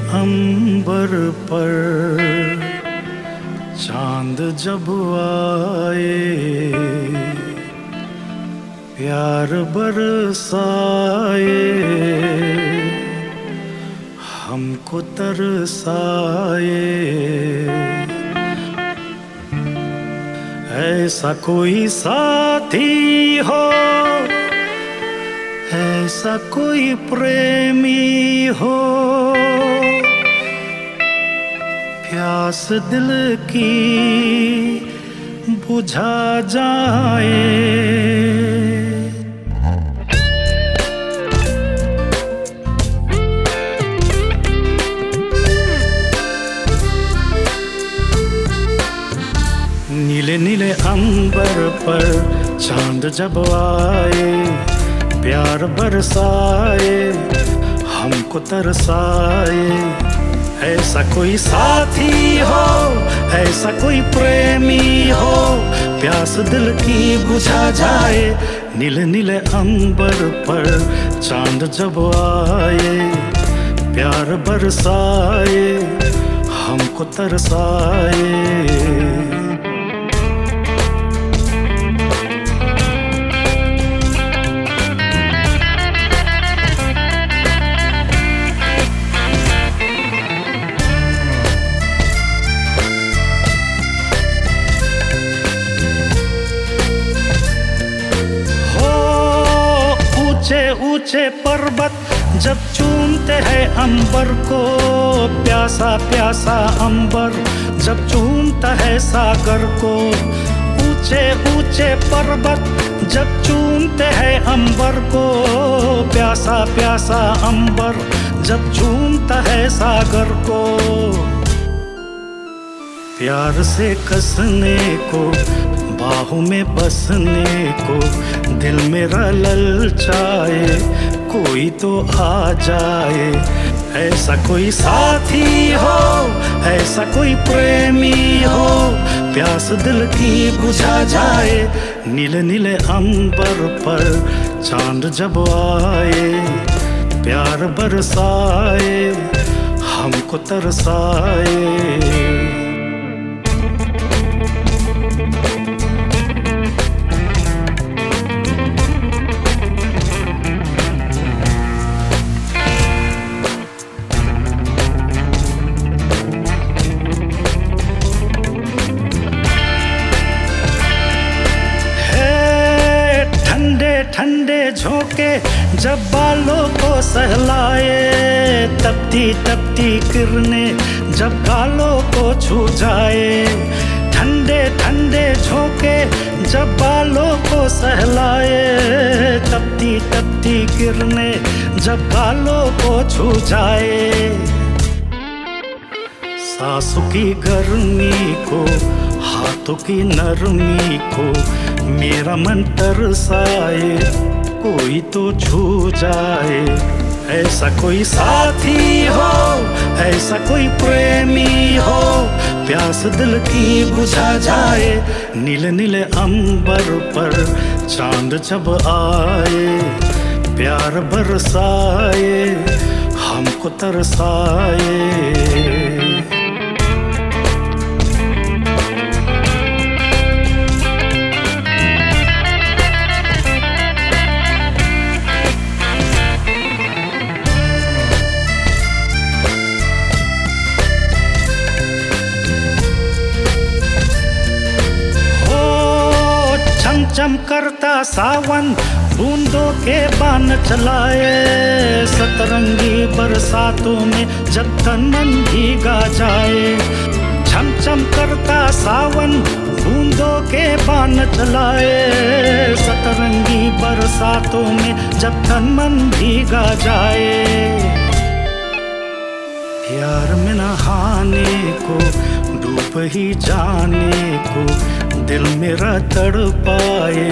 अंबर पर चांद जब आए, प्यार बरसाए, हमको तरसाए। ऐसा कोई साथी हो, ऐसा कोई प्रेमी हो, प्यास दिल की बुझा जाए। नीले नीले अंबर पर चांद जब आए, प्यार बरसाए, हमको तरसाए। ऐसा कोई साथी हो, ऐसा कोई प्रेमी हो, प्यास दिल की बुझा जाए। नीले नीले अंबर पर चांद जब आए, प्यार बरसाए, हमको तरसाए। ऊंचे ऊंचे पर्वत जब चूमते हैं अंबर को, प्यासा प्यासा अंबर जब चूमता है सागर को। ऊंचे ऊंचे पर्वत जब चूमते हैं अंबर को, प्यासा प्यासा अंबर जब चूमता है सागर को। प्यार से कसने को, बाहों में बसने को, दिल मेरा ललचाए, कोई तो आ जाए। ऐसा कोई साथी हो, ऐसा कोई प्रेमी हो, प्यास दिल की बुझा जाए। नीले नीले अंबर पर चांद जब आए, प्यार बरसाए, हमको तरसाए। ठंडे झोंके जब बालों को सहलाए, तपती तपती किरणें जब गालों को छू जाए। ठंडे ठंडे झोंके जब बालों को सहलाए, तपती तपती किरणें जब गालों को छू जाए। सांसों की गर्मी को, हाथों की नरमी को, मेरा मन तरसाए, कोई तो छू जाए। ऐसा कोई साथी हो, ऐसा कोई प्रेमी हो, प्यास दिल की बुझा जाए। नीले नीले अंबर पर चांद जब आए, प्यार बरसाए, हमको तरसाए। चम करता सावन बूंदों के बान चलाए, सतरंगी बरसातों में जब तन मन भीगा जाए। छम छम करता सावन बूंदों के बान चलाए, सतरंगी बरसातों में जब तन मन भीगा जाए। प्यार में नहाने को, डूब ही जाने को, दिल मेरा तड़पाए,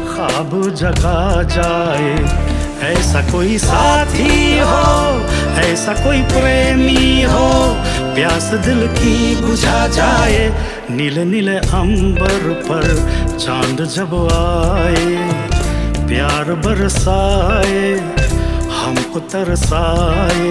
ख्वाब जगा जाए। ऐसा कोई साथी हो, ऐसा कोई प्रेमी हो, प्यास दिल की बुझा जाए। नीले नीले अंबर पर चांद जब आए, प्यार बरसाए, हमको तरसाए।